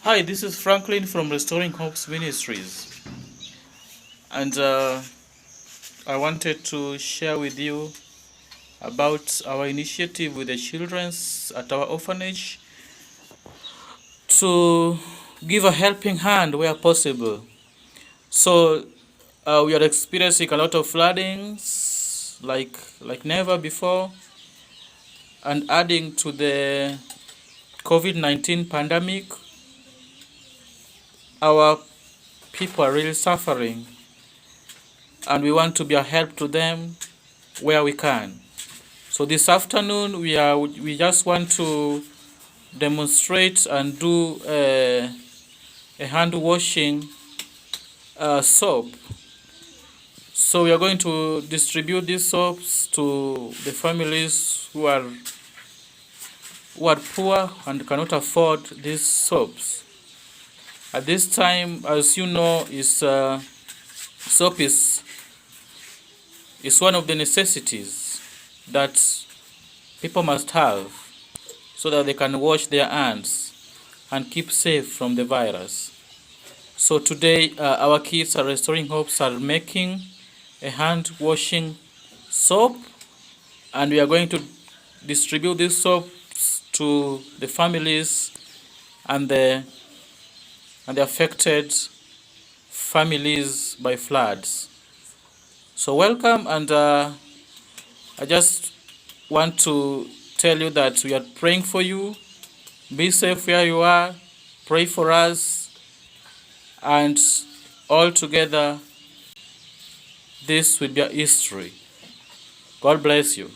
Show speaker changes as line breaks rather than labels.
Hi, this is Franklin from Restoring Hopes Ministries, and I wanted to share with you about our initiative with the children at our orphanage to give a helping hand where possible. So we are experiencing a lot of floodings like never before, and adding to the COVID-19 pandemic, our people are really suffering, and we want to be a help to them where we can. So this afternoon we just want to demonstrate and do a hand washing soap. So we are going to distribute these soaps to the families who are poor and cannot afford these soaps. At this time, as you know, soap is one of the necessities that people must have so that they can wash their hands and keep safe from the virus. So today, our kids at Restoring Hopes are making a hand washing soap, and we are going to distribute these soaps to the families and the affected families by floods. So welcome, and I just want to tell you that we are praying for you. Be safe where you are. Pray for us, and all together this will be a history. God bless you.